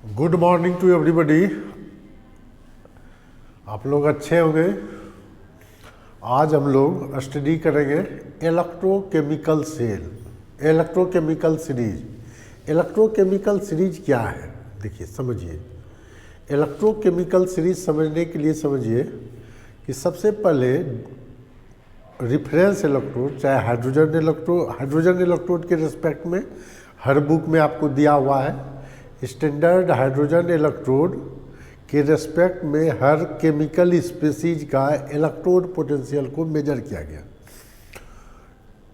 Good morning to everybody. आप लोग अच्छे होंगे। आज हम लोग स्टडी करेंगे electrochemical cell, electrochemical series. Electrochemical series क्या है, देखिए समझिए। इलेक्ट्रोकेमिकल सीरीज समझने के लिए समझिए कि सबसे पहले रिफरेंस इलेक्ट्रोड, चाहे हाइड्रोजन इलेक्ट्रोड के रिस्पेक्ट में हर बुक में आपको दिया हुआ है। स्टैंडर्ड हाइड्रोजन इलेक्ट्रोड के रेस्पेक्ट में हर केमिकल स्पीसीज का इलेक्ट्रोड पोटेंशियल को मेजर किया गया,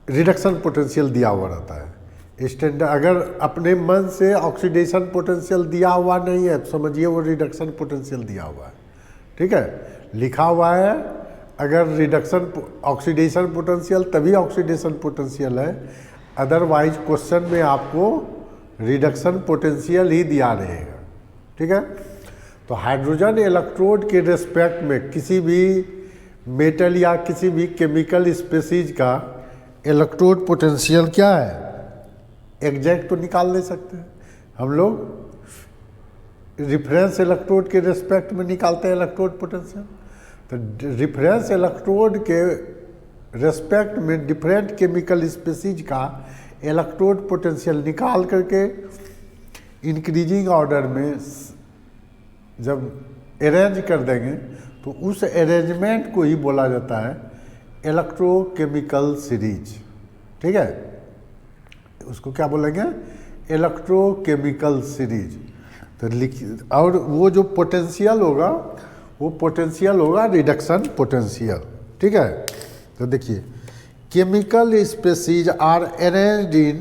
रिडक्शन पोटेंशियल दिया हुआ रहता है। स्टैंडर्ड अगर अपने मन से ऑक्सीडेशन पोटेंशियल दिया हुआ नहीं है तो समझिए वो रिडक्शन पोटेंशियल दिया हुआ है। ठीक है, लिखा हुआ है अगर रिडक्शन ऑक्सीडेशन पोटेंशियल तभी ऑक्सीडेशन पोटेंशियल है, अदरवाइज क्वेश्चन में आपको रिडक्शन पोटेंशियल ही दिया रहेगा। ठीक है, तो हाइड्रोजन इलेक्ट्रोड के रिस्पेक्ट में किसी भी मेटल या किसी भी केमिकल स्पीसीज का इलेक्ट्रोड पोटेंशियल क्या है, एग्जैक्ट तो निकाल नहीं सकते। हम लोग रिफरेंस इलेक्ट्रोड के रिस्पेक्ट में निकालते हैं इलेक्ट्रोड पोटेंशियल। तो रिफरेंस इलेक्ट्रोड के रिस्पेक्ट में डिफरेंट केमिकल स्पीसीज का इलेक्ट्रोड पोटेंशियल निकाल करके इंक्रीजिंग ऑर्डर में जब अरेंज कर देंगे तो उस अरेंजमेंट को ही बोला जाता है इलेक्ट्रोकेमिकल सीरीज। ठीक है, उसको क्या बोलेंगे, इलेक्ट्रोकेमिकल सीरीज। तो लिखिए, और वो जो पोटेंशियल होगा वो पोटेंशियल होगा रिडक्शन पोटेंशियल। ठीक है, तो देखिए chemical species are arranged in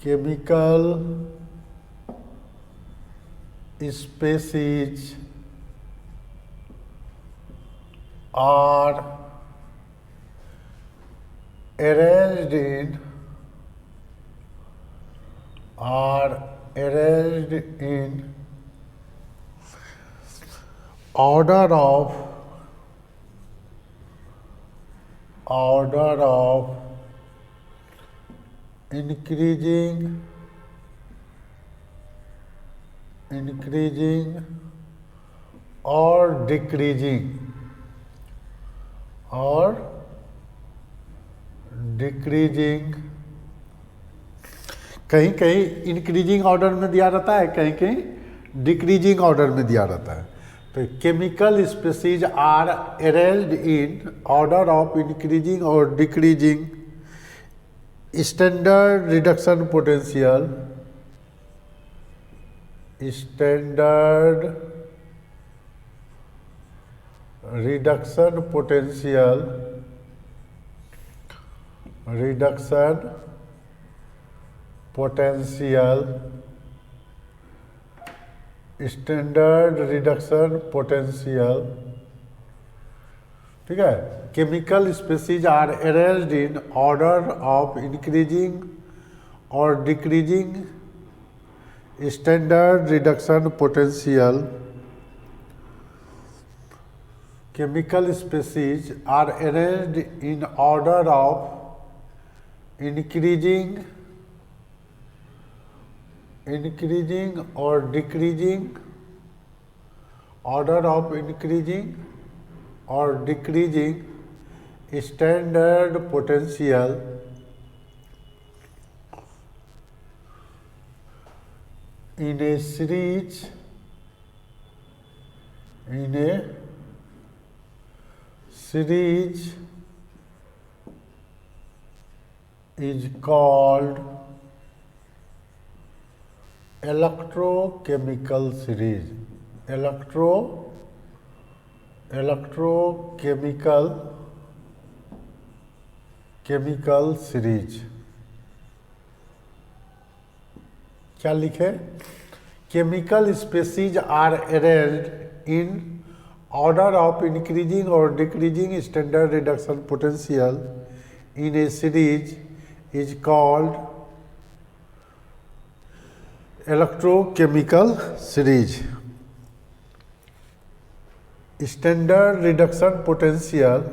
chemical species are arranged in order of increasing or decreasing कहीं कहीं इंक्रीजिंग ऑर्डर में दिया रहता है, कहीं कहीं डिक्रीजिंग ऑर्डर में दिया रहता है। तो chemical species are arranged in order of increasing और decreasing standard reduction potential, standard reduction potential. ठीक है, chemical species are arranged in order of increasing और decreasing standard reduction potential. Chemical species are arranged in order of increasing और decreasing standard potential in a series is called electrochemical series. Chemical series क्या लिखे, chemical species are arranged in order of increasing और decreasing standard reduction potential in a series is called electrochemical series. Standard reduction potential,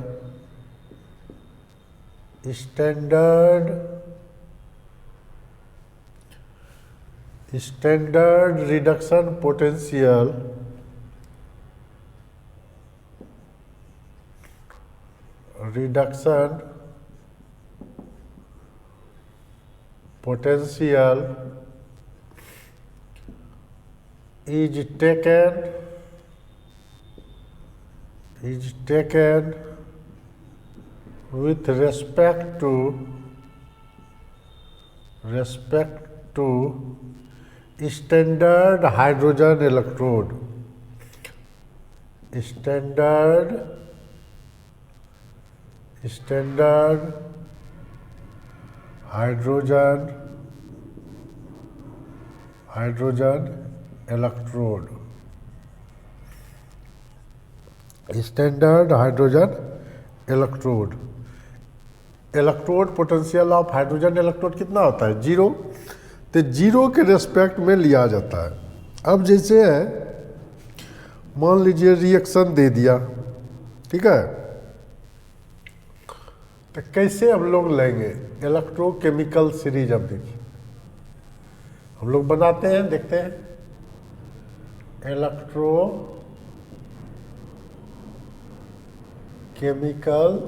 standard standard reduction potential is taken with respect to standard hydrogen electrode. Standard hydrogen electrode. Standard hydrogen electrode. Electrode potential of hydrogen electrode कितना होता है? 0. तो 0 के respect में लिया जाता है. अब जैसे है, मान लीजिए रिएक्शन दे दिया, ठीक है, तो कैसे हम लोग लेंगे इलेक्ट्रोकेमिकल सीरीज. अब देखिए हम लोग बनाते हैं, देखते हैं. Electrochemical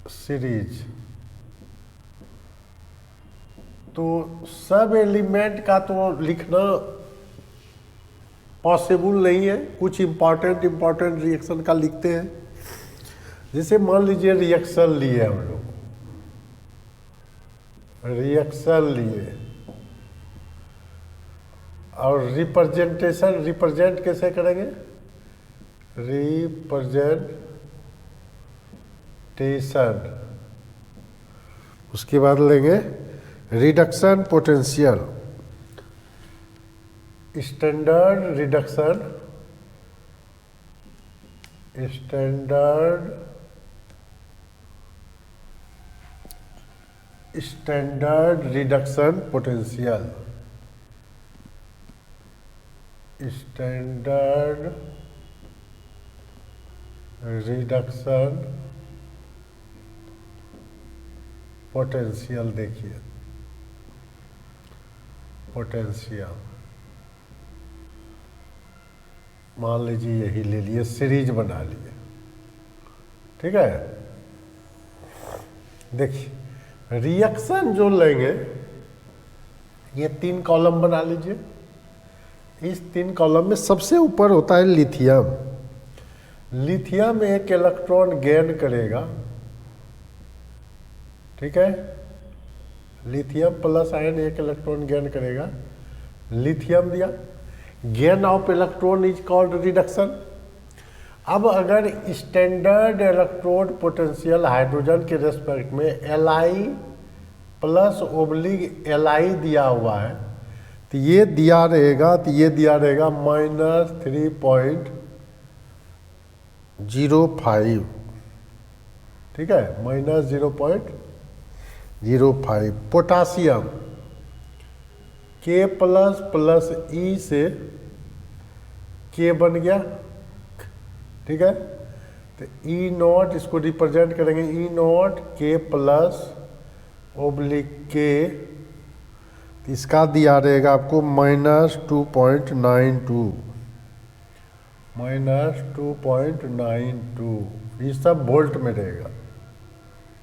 series. तो सब एलिमेंट का तो लिखना पॉसिबल नहीं है. कुछ इम्पॉर्टेंट रिएक्शन का लिखते हैं. जैसे मान लीजिए रिएक्शन लिए हम लोग, और रिप्रेजेंट कैसे करेंगे? रिप्रेजेंटेशन. उसके बाद लेंगे reduction potential. Standard reduction potential. देखिए पोटेंशियल मान लीजिए यही ले लिए, सीरीज बना लिए, ठीक है. देखिए रिएक्शन जो लेंगे, ये 3 कॉलम बना लीजिए. इस 3 कॉलम में सबसे ऊपर होता है लिथियम. लिथियम एक इलेक्ट्रॉन गेन करेगा, ठीक है. लिथियम प्लस आयन एक इलेक्ट्रॉन गेन करेगा. लिथियम दिया, gain of electron is called reduction. अब अगर स्टैंडर्ड इलेक्ट्रोड पोटेंशियल हाइड्रोजन के रेस्पेक्ट में Li प्लस ओब्लिग Li दिया हुआ है, तो ये दिया रहेगा -3.05, ठीक है, -0.05. पोटासियम K प्लस E से K बन गया, ठीक है. तो E0 इसको रिप्रेजेंट करेंगे, E0 K plus oblique K. इसका दिया रहेगा आपको -2.92. ये सब वोल्ट में रहेगा,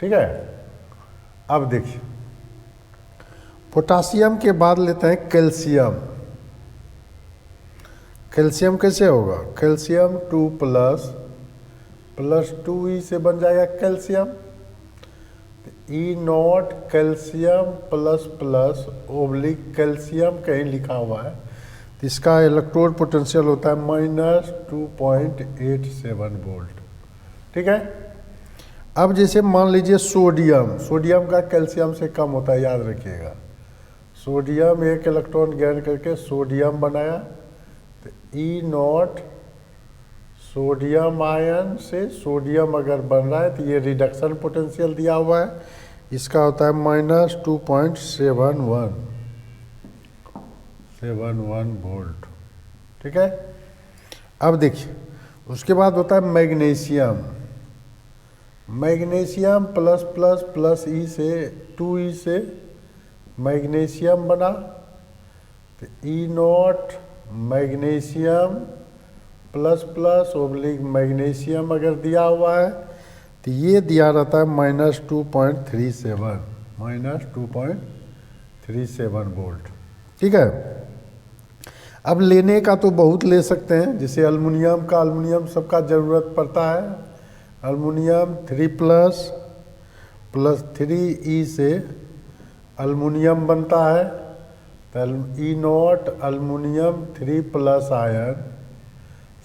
ठीक है. अब देखिए पोटासियम के बाद लेते हैं कैल्शियम. कैल्शियम कैसे होगा? कैल्शियम 2 प्लस 2E से बन जाएगा calcium. E0 calcium plus oblique calcium कहीं लिखा हुआ है, तो इसका इलेक्ट्रोड पोटेंशियल होता है -2.87 वोल्ट, ठीक है. अब जैसे मान लीजिए सोडियम का कैल्शियम से कम होता है, याद रखिएगा. सोडियम एक इलेक्ट्रॉन गेन करके सोडियम बनाया, तो E0 सोडियम आयन से सोडियम अगर बन रहा है तो ये रिडक्शन पोटेंशियल दिया हुआ है, इसका होता है -2.71 वोल्ट, ठीक है. अब देखिए उसके बाद होता है मैग्नीशियम प्लस E से 2E से मैग्नीशियम बना, तो E naught magnesium plus plus oblique magnesium अगर दिया हुआ है तो ये दिया रहता है -2.37 वोल्ट। ठीक है। अब लेने का तो बहुत ले सकते हैं, जैसे अल्मुनियम का, अल्मुनियम सबका ज़रूरत पड़ता है। अल्मुनियम 3++3E से अल्मुनियम बनता है, तो ई नॉट अल्मुनियम 3+ आयन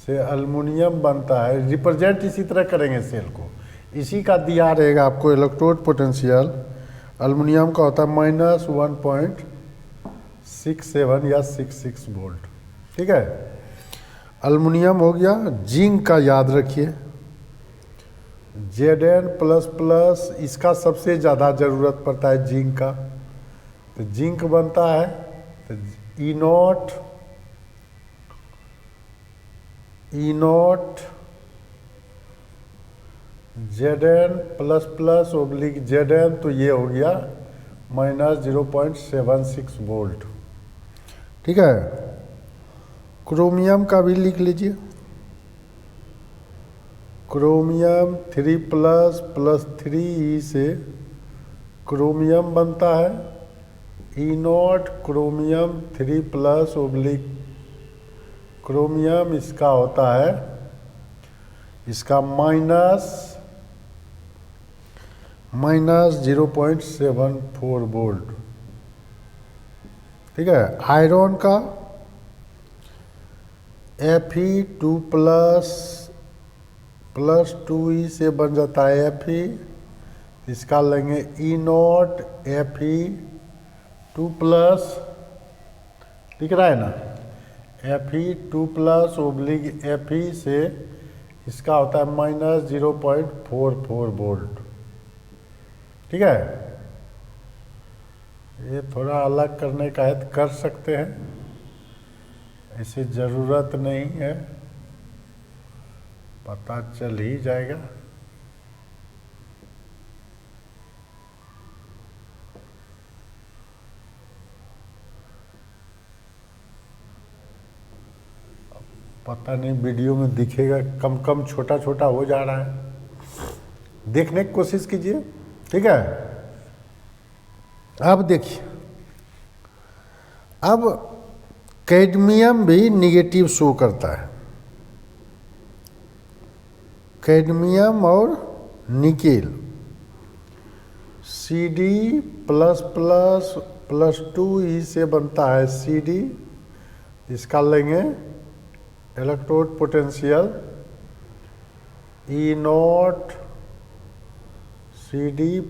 से अल्मुनियम बनता है। रिप्रेजेंट इसी तरह करेंगे सेल को, इसी का दिया रहेगा आपको इलेक्ट्रोड पोटेंशियल। अल्मुनियम का होता है -1.67 या 66 वोल्ट। ठीक है, अल्मुनियम हो गया। जिंक का याद रखिए, Zn++, इसका सबसे ज़्यादा ज़रूरत पड़ता है जिंक का, तो जिंक बनता है तो E not Zn++ oblique Zn, तो ये हो गया -0.76 वोल्ट। ठीक है। क्रोमियम का भी लिख लीजिए, क्रोमियम 3++3E से क्रोमियम बनता है, ई नॉट क्रोमियम 3+ ओब्लिक क्रोमियम, इसका होता है, इसका -0.74 वोल्ट। ठीक है। आयरन का Fe2++2E से बन जाता है Fe, इसका लेंगे ई नॉट Fe2+, दिख रहा है ना, Fe2+ ओब्लिक Fe से इसका होता है -0.44 वोल्ट। ठीक है। ये थोड़ा अलग करने का है तो कर सकते हैं, ऐसी ज़रूरत नहीं है, पता चल ही जाएगा। पता नहीं वीडियो में दिखेगा, कम कम छोटा छोटा हो जा रहा है, देखने की कोशिश कीजिए। ठीक है। अब देखिए, अब कैडमियम भी निगेटिव शो करता है, कैडमियम और निकेल Cd+++2E से बनता है Cd, इसका लेंगे electrode potential E not Cd++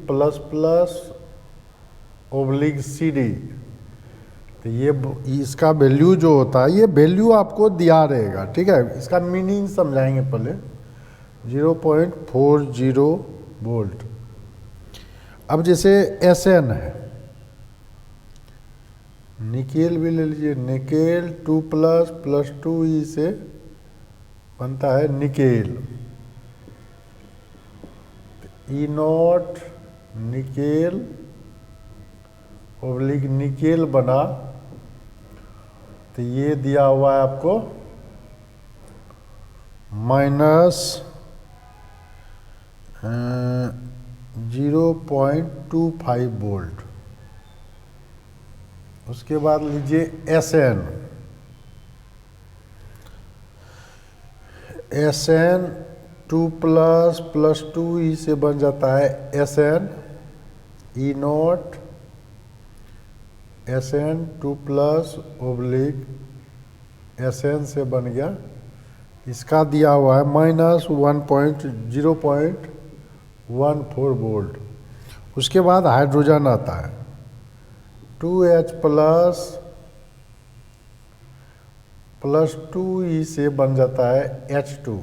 oblique Cd, तो ये इसका वैल्यू जो होता है, ये वैल्यू आपको दिया रहेगा। ठीक है। इसका मीनिंग समझाएंगे पहले। 0.40 वोल्ट। अब जैसे Sn है, निकेल भी ले लीजिए, निकेल 2++2E से बनता है nickel, E not nickel oblique nickel बना, तो ये दिया हुआ है आपको -0.25 वोल्ट। उसके बाद लीजिए Sn, Sn2++2E से बन जाता है Sn, E not Sn2+ oblique Sn से बन गया, इसका दिया हुआ है -0.14 वोल्ट। उसके बाद हाइड्रोजन आता है 2H++2E से बन जाता है H2,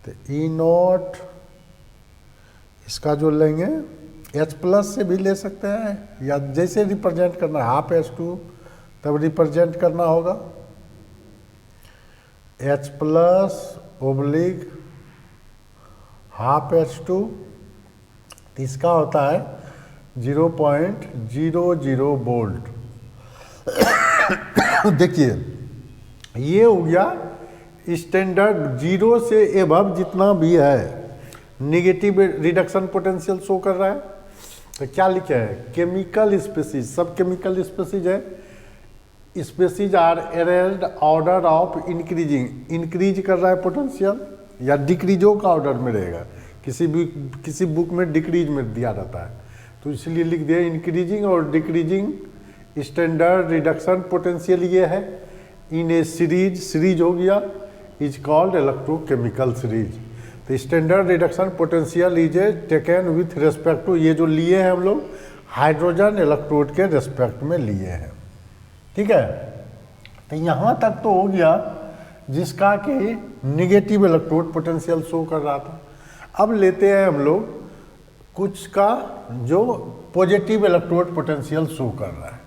तो ई नॉट, इसका जो लेंगे H+ से भी ले सकते हैं, या जैसे रिप्रेजेंट करना, ½ H2 तब रिप्रेजेंट करना होगा, H+ ओब्लिक ½ H2, इसका होता है 0.00 वोल्ट। देखिए ये हो गया स्टैंडर्ड, जीरो से एबव जितना भी है नेगेटिव रिडक्शन पोटेंशियल शो कर रहा है। तो क्या लिखे हैं, केमिकल स्पेसीज, सब केमिकल स्पेसीज है। Species are arranged order of increasing, increase कर रहा है पोटेंशियल, या डिक्रीजों का ऑर्डर में रहेगा, किसी बुक में डिक्रीज में दिया रहता है, तो इसलिए लिख दिया इंक्रीजिंग और डिक्रीजिंग स्टैंडर्ड रिडक्शन पोटेंशियल ये है। इन ए सीरीज, सीरीज हो गया, इज कॉल्ड इलेक्ट्रोकेमिकल सीरीज। तो standard reduction potential is a taken with respect to, ये जो लिए हैं हम लोग हाइड्रोजन इलेक्ट्रोड के रेस्पेक्ट में लिए हैं, ठीक है। तो यहाँ तक तो हो गया जिसका कि निगेटिव इलेक्ट्रोड पोटेंशियल शो कर रहा था। अब लेते हैं हम लोग कुछ का जो पॉजिटिव इलेक्ट्रोड पोटेंशियल शो कर रहा है।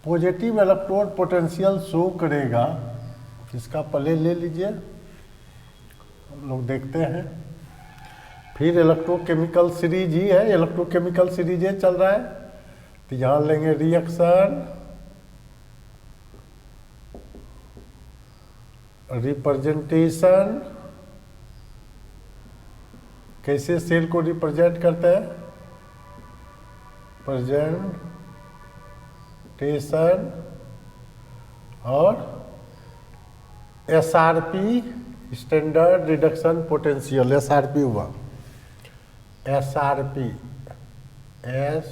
पॉजिटिव इलेक्ट्रोड पोटेंशियल शो करेगा, इसका पहले ले लीजिए, हम लोग देखते हैं। फिर इलेक्ट्रोकेमिकल सीरीज ही है, इलेक्ट्रोकेमिकल सीरीज है चल रहा है। तो यहाँ लेंगे रिएक्शन, रिप्रेजेंटेशन, कैसे सेल को रिप्रेजेंट करते हैं, प्रेजेंटेशन, और SRP standard reduction potential, SRP हुआ, एसआरपी, एसआरपी।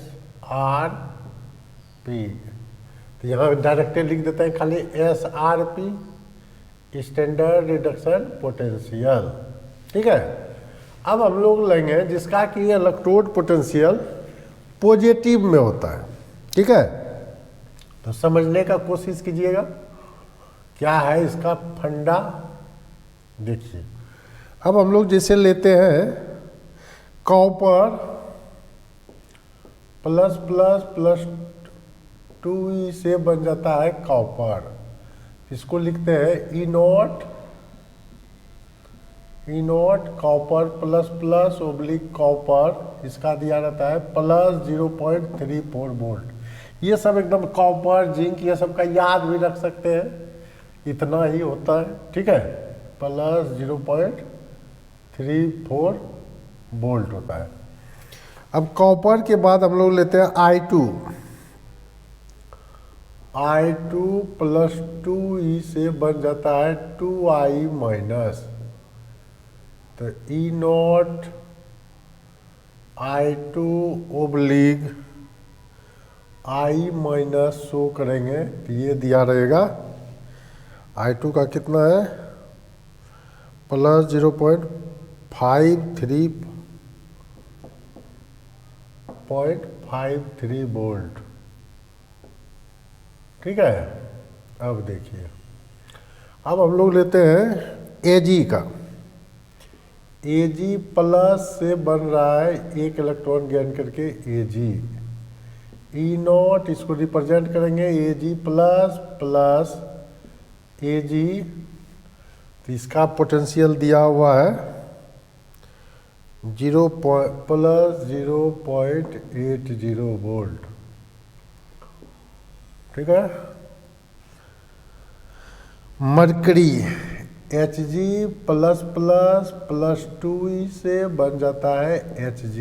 तो यहाँ डायरेक्टली लिख देते हैं खाली एसआरपी स्टैंडर्ड रिडक्शन पोटेंशियल, ठीक है। अब हम लोग लेंगे जिसका कि इलेक्ट्रोड पोटेंशियल पॉजिटिव में होता है, ठीक है। तो समझने का कोशिश कीजिएगा क्या है इसका फंडा। देखिए अब हम लोग जैसे लेते हैं copper plus plus plus 2E से बन जाता है कॉपर, इसको लिखते हैं E naught copper plus plus oblique copper, इसका दिया रहता है प्लस 0.34 वोल्ट। ये सब एकदम कॉपर जिंक ये सब का याद भी रख सकते हैं, इतना ही होता है, ठीक है। प्लस 0.34 वोल्ट होता है। अब कॉपर के बाद हम लोग लेते हैं I2 प्लस 2E से बन जाता है 2I माइनस। तो E naught I2 oblique I minus show करेंगे तो ये दिया रहेगा I2 का कितना है प्लस 0.53 वोल्ट, ठीक है। अब देखिए अब हम लोग लेते हैं Ag का, Ag प्लस से बन रहा है एक इलेक्ट्रॉन गेन करके Ag, ई नॉट इसको रिप्रेजेंट करेंगे Ag प्लस प्लस Ag, तो इसका पोटेंशियल दिया हुआ है प्लस 0.80 वोल्ट, ठीक है। Mercury Hg plus plus plus 2E से बन जाता है Hg,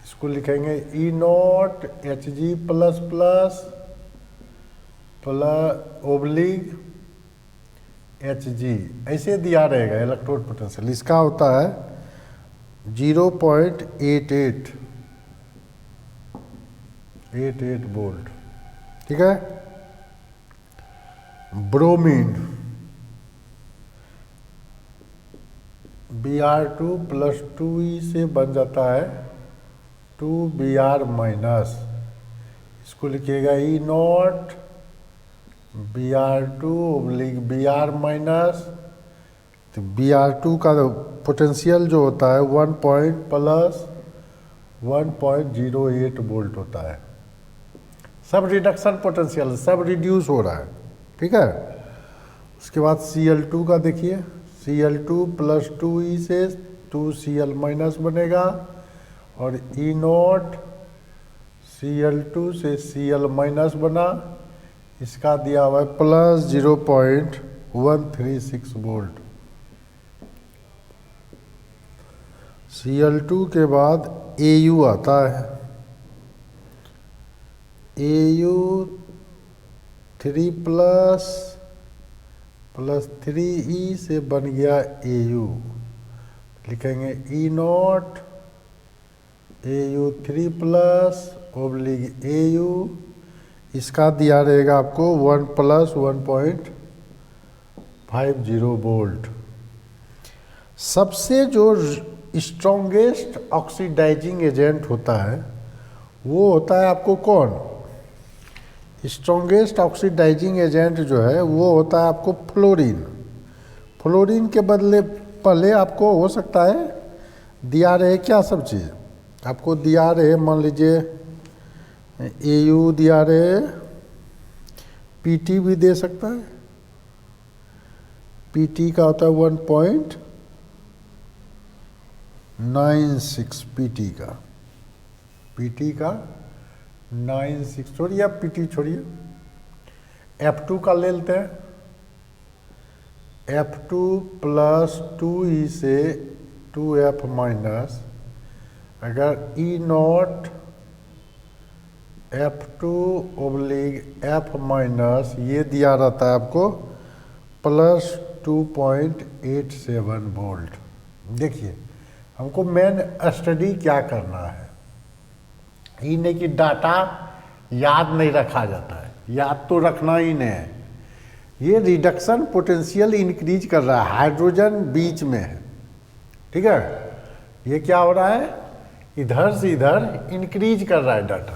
इसको लिखेंगे E naught Hg plus plus oblique Hg, ऐसे दिया रहेगा इलेक्ट्रोड पोटेंशियल। इसका होता है 0.88 वोल्ट, ठीक है। ब्रोमीन Br2 प्लस 2E से बन जाता है 2Br माइनस, इसको लिखिएगा ई नॉट Br2 ओब्लिग Br माइनस। तो Br2 का पोटेंशियल जो होता है 1.08 वोल्ट होता है। सब रिडक्शन पोटेंशियल, सब रिड्यूस हो रहा है, ठीक है। उसके बाद Cl2 का देखिए, Cl2 प्लस 2E से 2Cl माइनस बनेगा, और ई नॉट Cl2 से Cl माइनस बना, इसका दिया हुआ है प्लस 0.136 वोल्ट। Cl2 के बाद Au आता है, Au3 प्लस 3E से बन गया Au, लिखेंगे E not Au3 plus ओब्लिग Au, इसका दिया रहेगा आपको 1 प्लस 1.50 वोल्ट। सबसे जो स्ट्रॉन्गेस्ट ऑक्सीडाइजिंग एजेंट होता है वो होता है आपको कौन? स्ट्रॉन्गेस्ट ऑक्सीडाइजिंग एजेंट जो है वो होता है आपको फ्लोरीन। फ्लोरीन के बदले पहले आपको हो सकता है दिया रहे क्या सब चीज़, आपको दिया रहे मान लीजिए Au दिया रहे, Pt भी दे सकता है, Pt का होता है 1.96 Pt का 96 छोड़िए, आप Pt छोड़िए, F2 का ले लेते हैं, F2 प्लस 2E से 2F माइनस, अगर E not F2 ओब्लिग F minus ये दिया रहता है आपको प्लस 2.87 वोल्ट। देखिए हमको मेन स्टडी क्या करना है, ये नहीं कि डाटा याद नहीं रखा जाता है, याद तो रखना ही नहीं है। ये रिडक्शन पोटेंशियल इंक्रीज कर रहा है, हाइड्रोजन बीच में है, ठीक है। ये क्या हो रहा है, इधर से इधर इंक्रीज कर रहा है डाटा,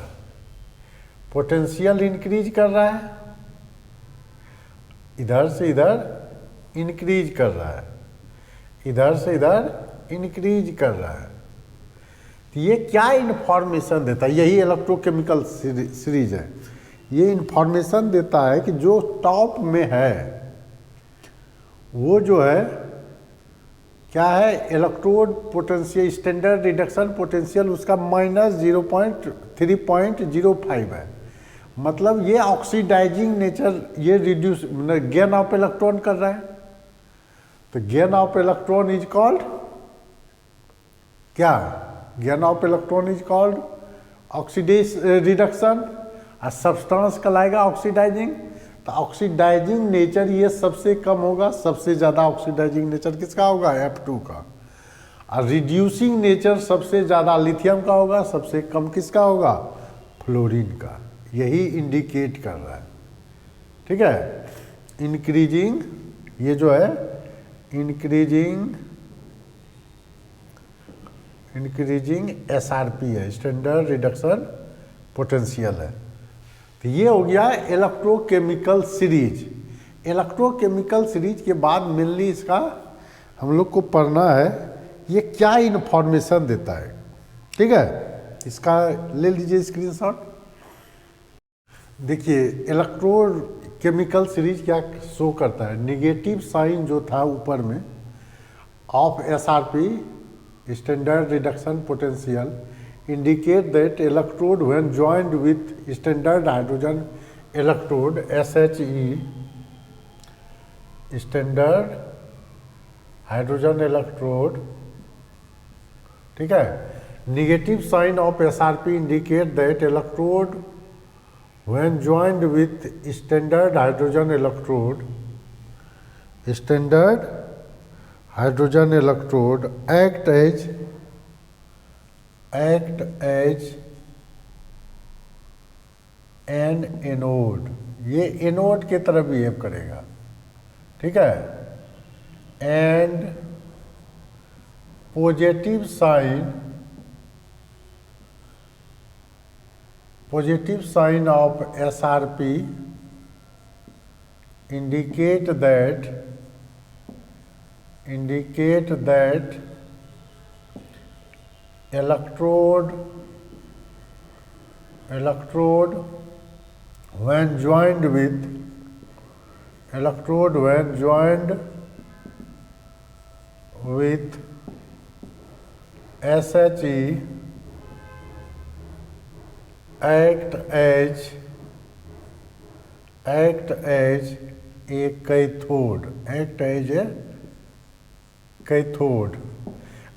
पोटेंशियल इंक्रीज कर रहा है, इधर से इधर इंक्रीज कर रहा है, इधर से इधर इंक्रीज कर रहा है। तो ये क्या इन्फॉर्मेशन देता है, यही इलेक्ट्रोकेमिकल सीरीज है। ये इन्फॉर्मेशन देता है कि जो टॉप में है वो जो है क्या है, electrode potential standard reduction potential उसका माइनस 3.05 है। मतलब ये ऑक्सीडाइजिंग नेचर, ये रिड्यूस गेन ऑफ इलेक्ट्रॉन कर रहा है। तो gain of electron is called क्या, gain of electron is called oxidase reduction, और सब्सटेंस कहलाएगा ऑक्सीडाइजिंग। तो ऑक्सीडाइजिंग नेचर ये सबसे कम होगा, सबसे ज़्यादा ऑक्सीडाइजिंग नेचर किसका होगा, F2 का। और रिड्यूसिंग नेचर सबसे ज़्यादा लिथियम का होगा, सबसे कम किसका होगा, फ्लोरीन का। यही इंडिकेट कर रहा है, ठीक है। इंक्रीजिंग, ये जो है इंक्रीजिंग SRP है, स्टैंडर्ड रिडक्शन पोटेंशियल है। तो ये हो गया इलेक्ट्रोकेमिकल सीरीज। इलेक्ट्रोकेमिकल सीरीज के बाद मेनली इसका हम लोग को पढ़ना है ये क्या इन्फॉर्मेशन देता है, ठीक है। इसका ले लीजिए स्क्रीनशॉट। देखिए इलेक्ट्रोकेमिकल सीरीज क्या शो करता है, निगेटिव साइन जो था ऊपर में of SRP standard reduction potential indicate that electrode when joined with standard hydrogen electrode SHE, standard hydrogen electrode, ठीक है। Negative sign of SRP indicate that electrode when joined with standard hydrogen electrode act as an anode, ये anode के तरफ behave करेगा, ठीक है। And positive sign of SRP indicate that electrode when joined with SHE act as a cathode, act as a cathode.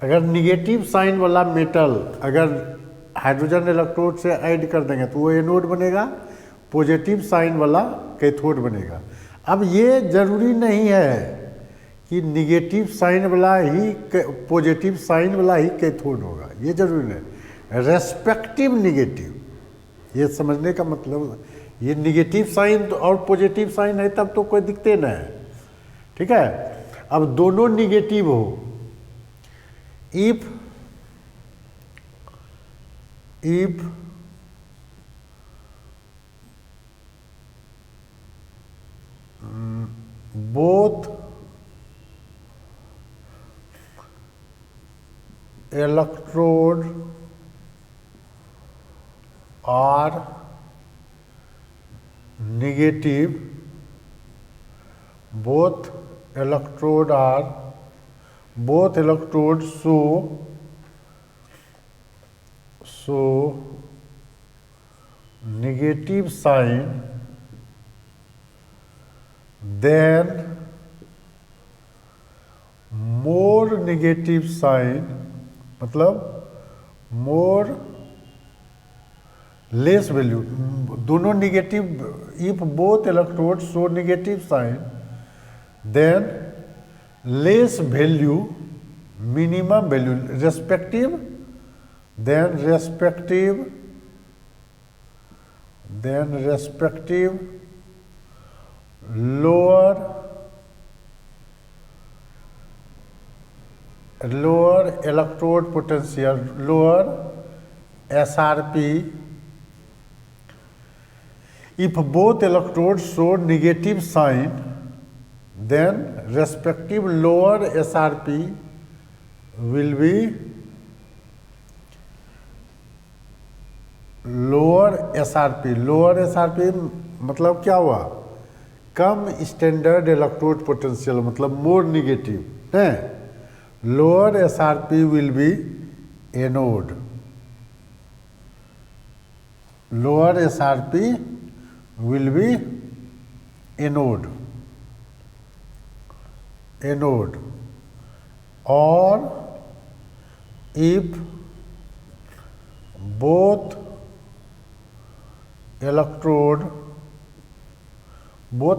अगर negative sign वाला metal अगर hydrogen electrode से ऐड कर देंगे तो वो एनोड बनेगा, पॉजिटिव साइन वाला कैथोड बनेगा। अब ये जरूरी नहीं है कि निगेटिव साइन वाला ही पॉजिटिव साइन वाला ही कैथोड होगा, ये जरूरी नहीं। रेस्पेक्टिव निगेटिव, ये समझने का मतलब, ये निगेटिव साइन और पॉजिटिव साइन है तब तो कोई दिक्कत नहीं है, ठीक है। अब दोनों निगेटिव हो, if both electrode are negative, both electrodes show negative sign, then more negative sign, मतलब more less value, दोनों negative, if both electrodes show negative sign, then less value, minimum value, respective lower electrode potential, lower SRP, if both electrodes show negative sign, then respective lower SRP will be lower SRP मतलब क्या हुआ, कम standard electrode potential, मतलब more negative है। Lower SRP will be anode, lower SRP will be anode, और if both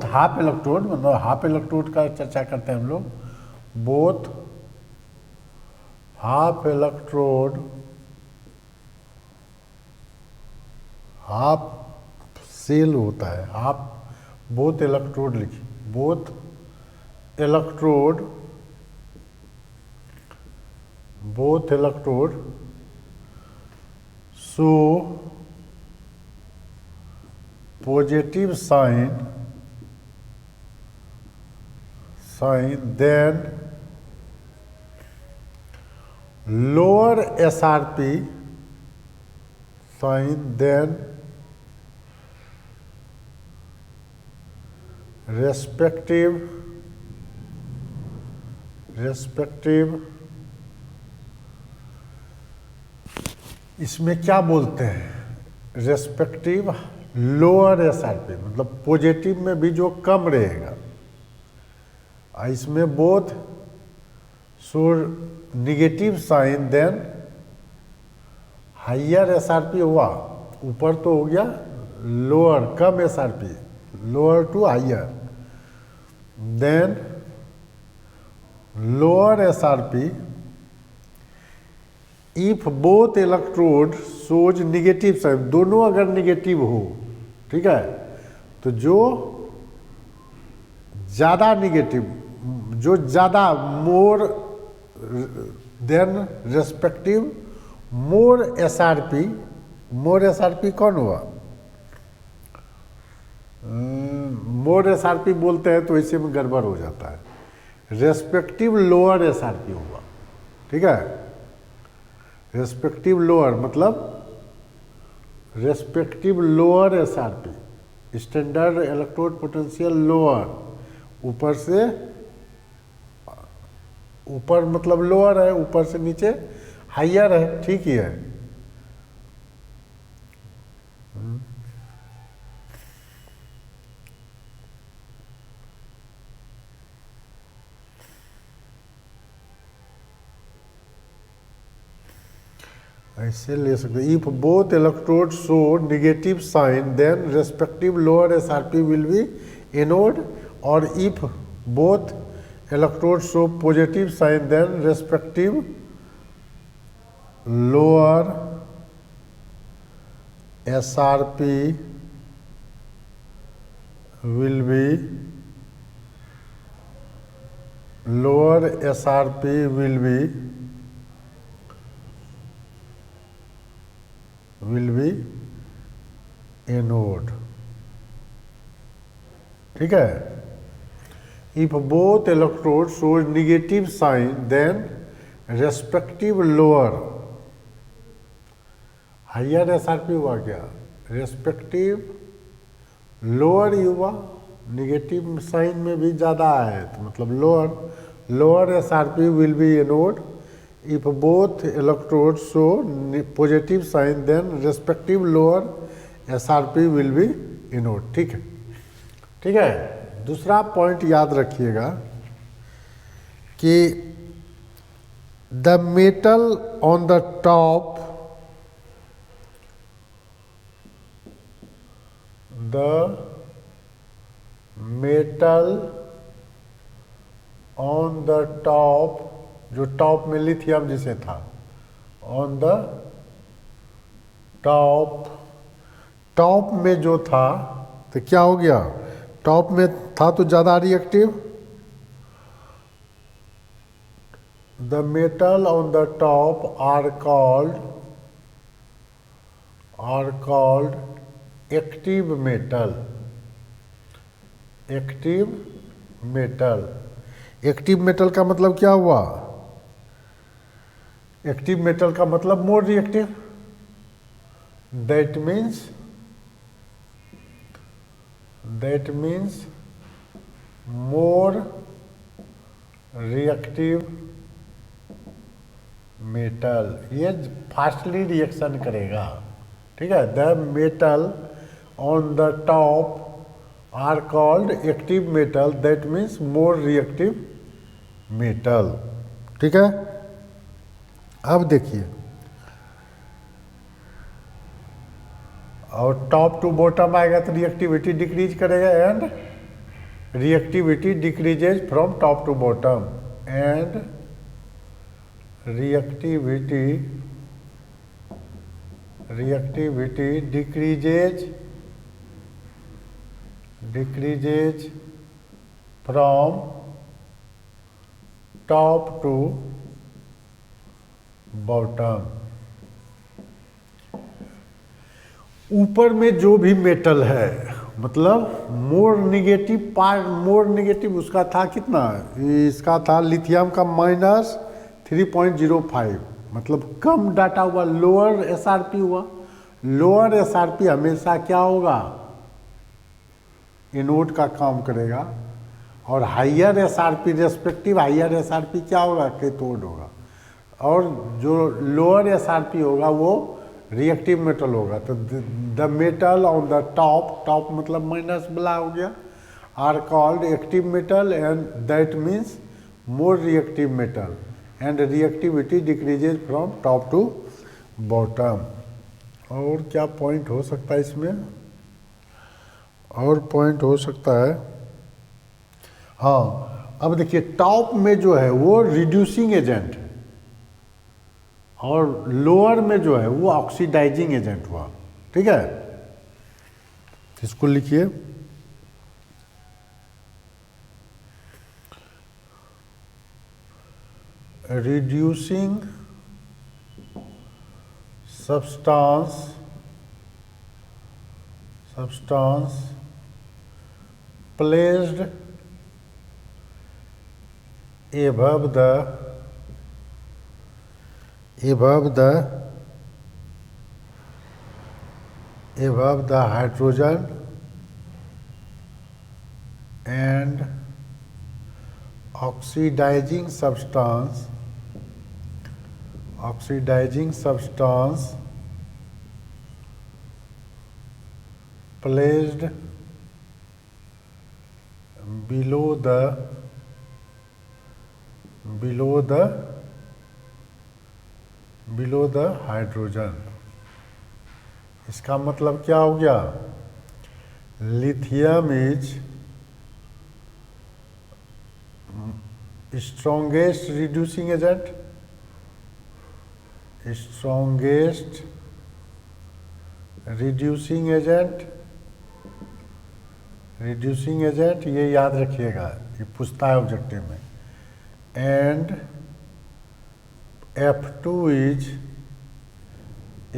half electrode, मतलब half electrode का चर्चा करते हैं हम लोग, both half electrode, half cell होता है, हाफ, बोथ इलेक्ट्रोड लिखिए, both electrode show positive sign, then lower SRP sign, then respective इसमें क्या बोलते हैं, रेस्पेक्टिव लोअर एसआरपी, मतलब पॉजिटिव में भी जो कम रहेगा, इसमें both show negative sign, then higher SRP हुआ, ऊपर तो हो गया लोअर, कम SRP, lower to higher, then lower SRP if both electrode shows negative sign, दोनों अगर निगेटिव हो, ठीक है, तो जो ज़्यादा निगेटिव, जो ज़्यादा मोर देन रेस्पेक्टिव मोर एसआरपी कौन हुआ, मोर एसआरपी बोलते हैं तो इसी में गड़बड़ हो जाता है, रेस्पेक्टिव लोअर एसआरपी हुआ, ठीक है। रेस्पेक्टिव लोअर मतलब respective lower SRP, standard electrode potential lower, ऊपर से ऊपर मतलब लोअर है, ऊपर से नीचे हाइयर है, ठीक ही है। ऐसे ले सकते, if both electrode show negative sign then respective lower SRP will be anode, और if both electrode show positive sign then respective lower SRP will be lower SRP will be anode, ठीक है। if both electrodes shows negative sign then respective lower, higher SRP हुआ क्या, respective lower युवा negative sign में भी ज़्यादा है, तो मतलब lower SRP will be anode, if both electrode show positive sign then respective lower SRP will be anode, ठीक है। ठीक है, दूसरा पॉइंट याद रखिएगा कि the metal on the top, the metal on the top, जो टॉप में लिथियम जिसे था, on the टॉप में जो था, तो क्या हो गया, टॉप में था तो ज़्यादा reactive, the metal on the top are called active metal. Active metal का मतलब क्या हुआ, एक्टिव मेटल का मतलब more reactive, that means more reactive metal, ये फास्टली रिएक्शन करेगा, ठीक है। The metal on the top are called active metal, that means more reactive metal, ठीक है। अब देखिए, और टॉप टू बॉटम आएगा तो रिएक्टिविटी डिक्रीज करेगा, and reactivity decreases from top to bottom, and reactivity decreases from top to bottom। ऊपर में जो भी मेटल है, मतलब मोर नेगेटिव उसका था कितना, इसका था लिथियम का -3.05, मतलब कम डाटा हुआ, लोअर एसआरपी हुआ। लोअर एसआरपी हमेशा क्या होगा, एनोड का काम करेगा, और higher SRP respective higher SRP क्या होगा, कैथोड होगा, और जो लोअर एसआरपी होगा वो रिएक्टिव मेटल होगा। तो the metal on the top मतलब माइनस वाला हो गया, are called active metal, and that means more reactive metal, and reactivity decreases from top to bottom. और क्या पॉइंट हो सकता है इसमें, और पॉइंट हो सकता है, हाँ अब देखिए टॉप में जो है वो रिड्यूसिंग एजेंट है, और लोअर में जो है वो ऑक्सीडाइजिंग एजेंट हुआ, ठीक है। इसको लिखिए, reducing substance placed above the hydrogen and oxidizing substance placed below below the hydrogen. इसका मतलब क्या हो गया? Lithium is strongest reducing agent, strongest reducing agent, reducing agent, ये याद रखिएगा, ये पूछता है ऑब्जेक्टिव में। And F2 is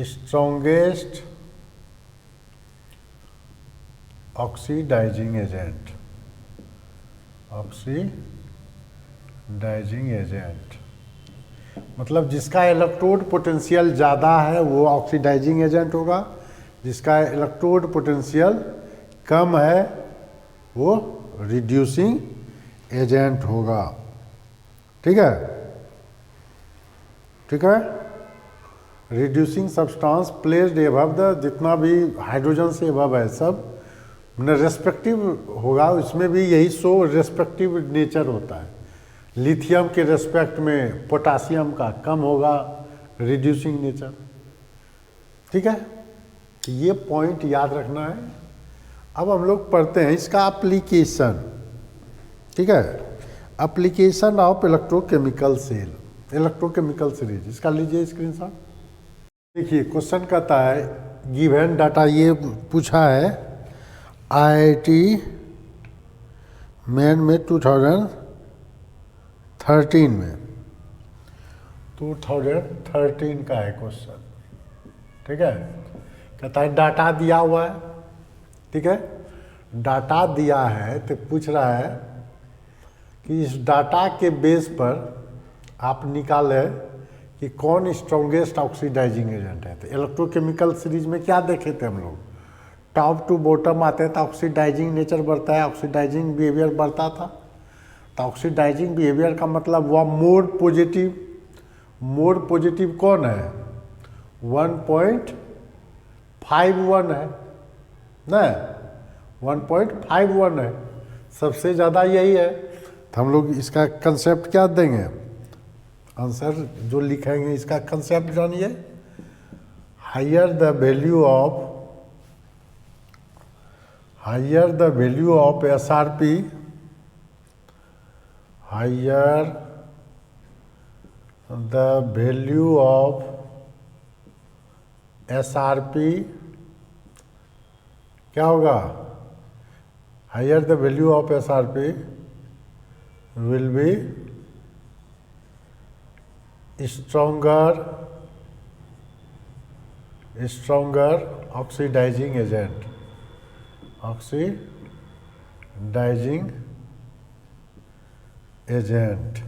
strongest oxidizing agent, oxidizing agent मतलब जिसका इलेक्ट्रोड पोटेंशियल ज़्यादा है वो ऑक्सीडाइजिंग एजेंट होगा, जिसका इलेक्ट्रोड पोटेंशियल कम है वो रिड्यूसिंग एजेंट होगा। ठीक है, ठीक है। Reducing substance placed above the, जितना भी हाइड्रोजन से एबव है सब रेस्पेक्टिव होगा, उसमें भी यही सो रेस्पेक्टिव नेचर होता है। लिथियम के रेस्पेक्ट में पोटासियम का कम होगा रिड्यूसिंग नेचर। ठीक है, तो ये पॉइंट याद रखना है। अब हम लोग पढ़ते हैं इसका एप्लीकेशन। ठीक है, application of electrochemical cell, electrochemical series, इसका लीजिए स्क्रीनशॉट। देखिए क्वेश्चन कहता है गिवन डाटा, ये पूछा है IIT मेन में 2013 में, 2013 का है क्वेश्चन। ठीक है, कहता है डाटा दिया हुआ है। ठीक है, डाटा दिया है तो पूछ रहा है कि इस डाटा के बेस पर आप निकालें कि कौन स्ट्रॉन्गेस्ट ऑक्सीडाइजिंग एजेंट है। तो इलेक्ट्रोकेमिकल सीरीज में क्या देखे थे हम लोग, टॉप टू बॉटम आते हैं तो ऑक्सीडाइजिंग नेचर बढ़ता है, ऑक्सीडाइजिंग बिहेवियर बढ़ता था। तो ऑक्सीडाइजिंग बिहेवियर का मतलब वह मोर पॉजिटिव, मोर पॉजिटिव कौन है 1.51 है ना, 1.51 है, सबसे ज़्यादा यही है। तो हम लोग इसका कंसेप्ट क्या देंगे, आंसर जो लिखेंगे इसका कंसेप्ट जानिए। Higher the value of SRP, higher the value of SRP क्या होगा, higher the value of SRP will be stronger oxidizing agent, oxidizing agent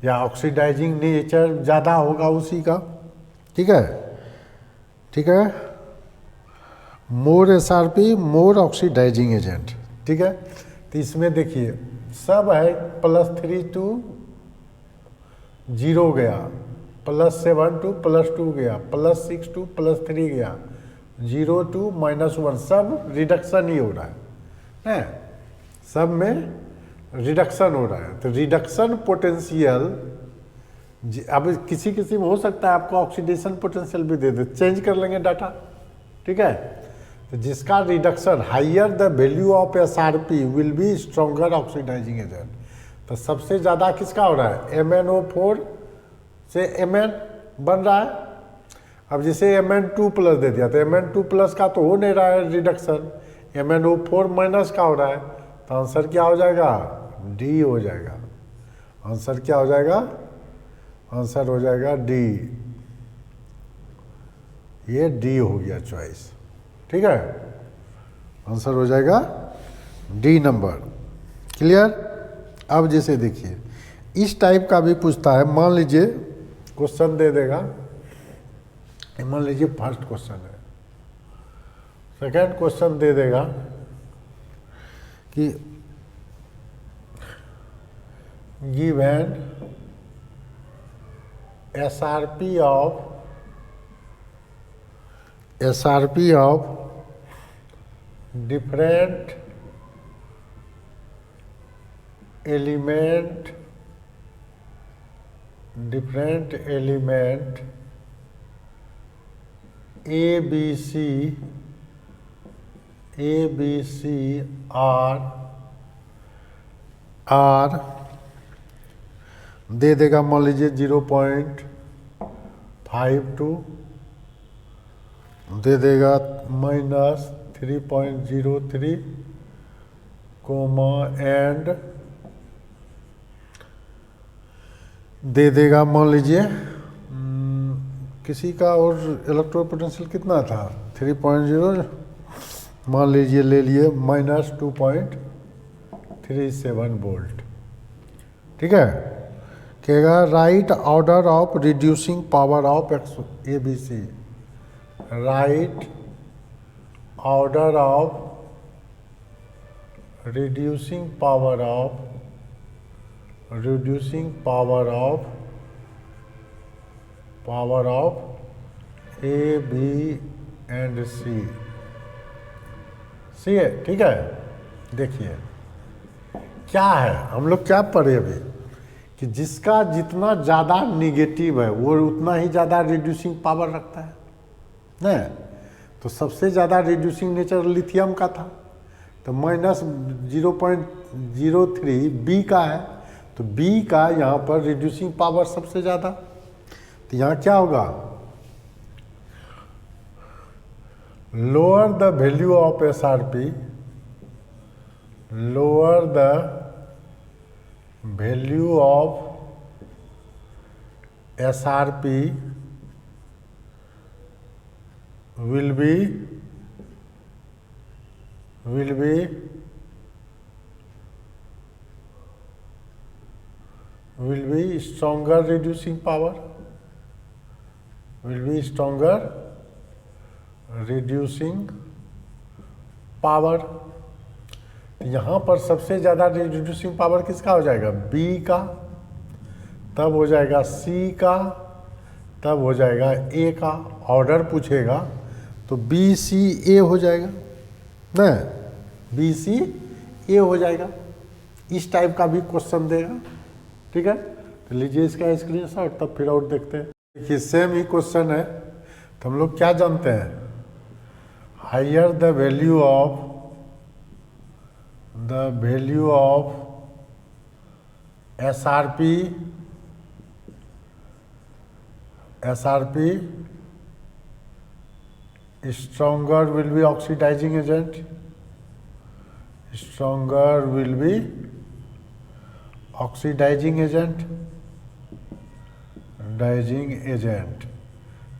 या ऑक्सीडाइजिंग नेचर ज़्यादा होगा उसी का। ठीक है, ठीक है, more SRP more oxidizing agent. ठीक है, तो इसमें देखिए सब है +3 to 0 गया, +7 to +2 गया, +6 to +3 गया, 0 to -1, सब रिडक्शन ही हो रहा है, सब में रिडक्शन हो रहा है। तो रिडक्शन पोटेंशियल, अब किसी किसी में हो सकता है आपको ऑक्सीडेशन पोटेंशियल भी दे दे, चेंज कर लेंगे डाटा। ठीक है, तो जिसका reduction higher the value of SRP will be stronger oxidizing agent. तो सबसे ज़्यादा किसका हो रहा है, MnO4 से Mn बन रहा है। अब जैसे Mn2+ दे दिया तो Mn2+ का तो हो नहीं रहा है रिडक्शन, MnO4- का हो रहा है। तो आंसर क्या हो जाएगा, डी हो जाएगा। आंसर क्या हो जाएगा, आंसर हो जाएगा डी। ये डी हो गया चॉइस। ठीक है, आंसर हो जाएगा डी नंबर। क्लियर। अब जैसे देखिए इस टाइप का भी पूछता है, मान लीजिए क्वेश्चन दे देगा, मान लीजिए फर्स्ट क्वेश्चन है, सेकंड क्वेश्चन दे देगा कि given SRP of different element different element A, B, C are दे देगा, मान लीजिए 0.52, दे देगा -3.03, एंड दे देगा मान लीजिए किसी का और इलेक्ट्रोड पोटेंशियल कितना था 3.0, मान लीजिए ले लिए -2.37 वोल्ट। ठीक है, कहेगा right order of reducing power of A B C, right order of reducing power of A B and C है। ठीक है, देखिए क्या है, हम लोग क्या पढ़े अभी कि जिसका जितना ज़्यादा निगेटिव है वो उतना ही ज़्यादा रिड्यूसिंग पावर रखता है ना। तो सबसे ज़्यादा रिड्यूसिंग नेचर लिथियम का था, तो -0.03 बी का है, तो बी का यहाँ पर रिड्यूसिंग पावर सबसे ज़्यादा। तो यहाँ क्या होगा, lower the value of SRP, lower the value of SRP will be stronger reducing power, यहाँ पर सबसे ज़्यादा रिड्यूसिंग पावर किसका हो जाएगा, बी का, तब हो जाएगा सी का, तब हो जाएगा ए का। ऑर्डर पूछेगा तो बी सी ए हो जाएगा ना, बी सी ए हो जाएगा। इस टाइप का भी क्वेश्चन देगा। ठीक है, तो लीजिए इसका स्क्रीनशॉट, तब फिर और देखते हैं। देखिए सेम ही क्वेश्चन है, तो हम लोग क्या जानते हैं, higher the value of SRP stronger will be oxidizing agent,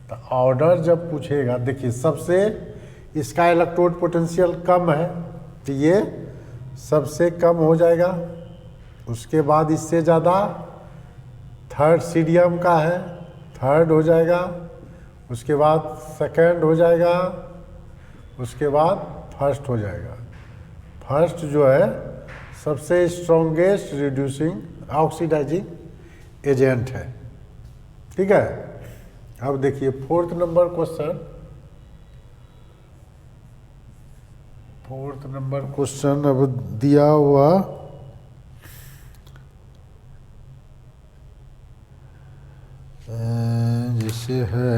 तो ऑर्डर जब पूछेगा, देखिए सबसे इसका इलेक्ट्रोड पोटेंशियल कम है तो ये सबसे कम हो जाएगा। उसके बाद इससे ज़्यादा थर्ड सीडियम का है, थर्ड हो जाएगा। उसके बाद सेकंड हो जाएगा, उसके बाद फर्स्ट हो जाएगा। फर्स्ट जो है सबसे स्ट्रॉन्गेस्ट रिड्यूसिंग ऑक्सीडाइजिंग एजेंट है। ठीक है, अब देखिए फोर्थ नंबर क्वेश्चन अब दिया हुआ जैसे है,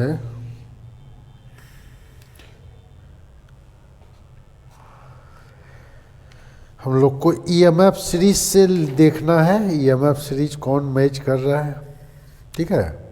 हम लोग को ईएमएफ सीरीज से देखना है, ईएमएफ सीरीज कौन मैच कर रहा है। ठीक है,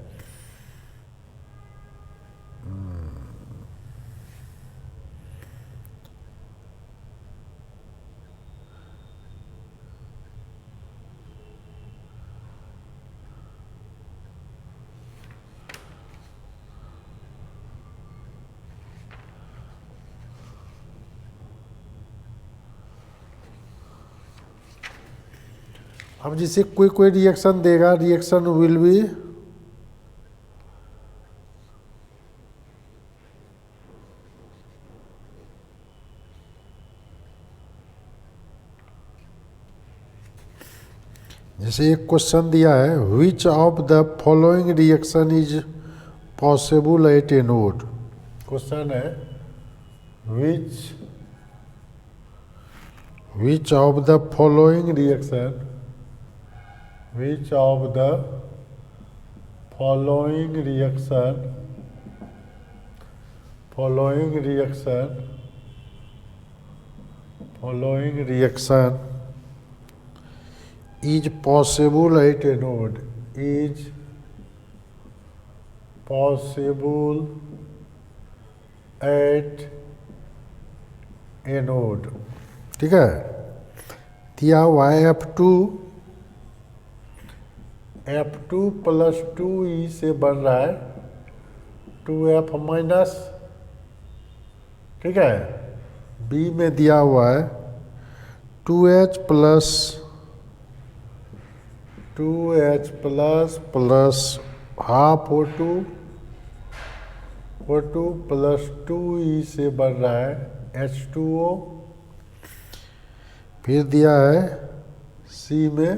अब जैसे कोई रिएक्शन देगा, रिएक्शन विल बी जैसे एक क्वेश्चन दिया है, which of the following reaction is possible at anode. Question है which of the following reaction, which of the following reaction is possible at a node, is possible at a node, ठीक है। दिया हुआ है F2 plus 2E से बन रहा है 2F माइनस, ठीक है। B में दिया हुआ है 2H plus half O2 plus 2E से बन रहा है H2O। फिर दिया है C में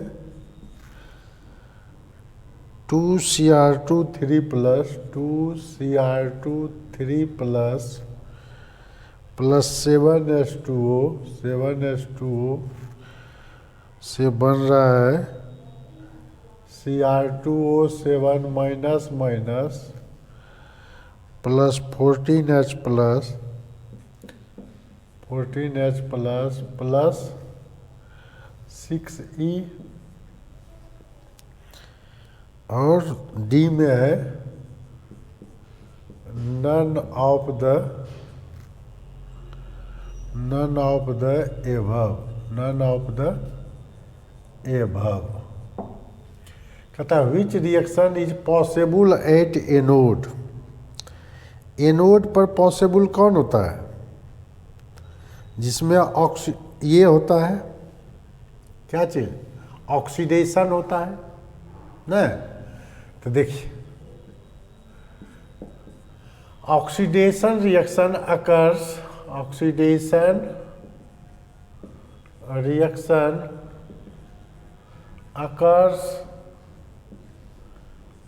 2Cr2 3 प्लस 7H2O से बन रहा है Cr2O7 minus plus 14H plus 6E, और D में है none of the above। कहता है which reaction is possible eight A node. A node पर पॉसिबल कौन होता है? जिसमें ये होता है, क्या चीज, ऑक्सीडेशन होता है ना। तो देखिए oxidation reaction occurs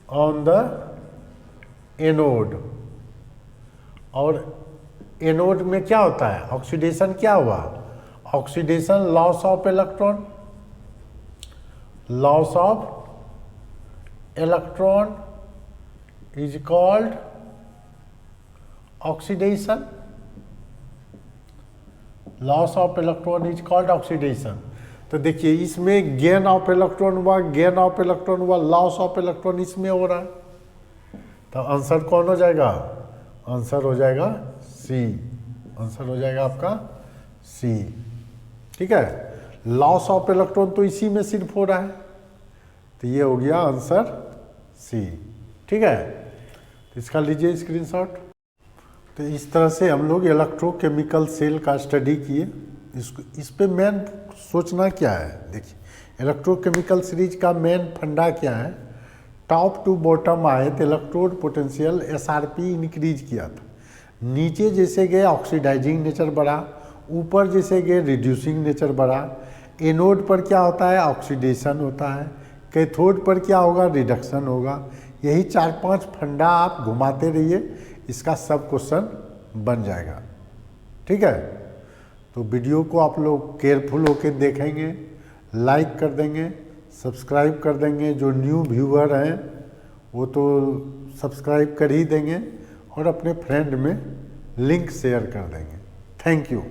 on the anode. और एनोड में क्या होता है, ऑक्सीडेशन क्या हुआ, oxidation loss of electron is called oxidation. Loss of electron is called oxidation. तो देखिए इसमें गेन ऑफ इलेक्ट्रॉन हुआ, लॉस ऑफ इलेक्ट्रॉन इसमें हो रहा है। तो आंसर कौन हो जाएगा, आंसर हो जाएगा सी, आंसर हो जाएगा आपका सी, ठीक है। लॉस ऑफ इलेक्ट्रॉन तो इसी में सिर्फ हो रहा है, तो ये हो गया आंसर सी, ठीक है। तो इसका लीजिए स्क्रीनशॉट। तो इस तरह से हम लोग इलेक्ट्रोकेमिकल सेल का स्टडी किए। इस पे मेन सोचना क्या है, देखिए इलेक्ट्रोकेमिकल सीरीज का मेन फंडा क्या है, टॉप टू बॉटम आए तो इलेक्ट्रोड पोटेंशियल एसआरपी इंक्रीज किया था। नीचे जैसे गए ऑक्सीडाइजिंग नेचर बढ़ा, ऊपर जैसे गए रिड्यूसिंग नेचर बढ़ा। एनोड पर क्या होता है, ऑक्सीडेशन होता है। कैथोड पर क्या होगा, रिडक्शन होगा। यही 4-5 फंडा आप घुमाते रहिए, इसका सब क्वेश्चन बन जाएगा, ठीक है। तो वीडियो को आप लोग केयरफुल होकर देखेंगे, लाइक कर देंगे, सब्सक्राइब कर देंगे। जो न्यू व्यूअर हैं वो तो सब्सक्राइब कर ही देंगे और अपने फ्रेंड में लिंक शेयर कर देंगे। Thank you.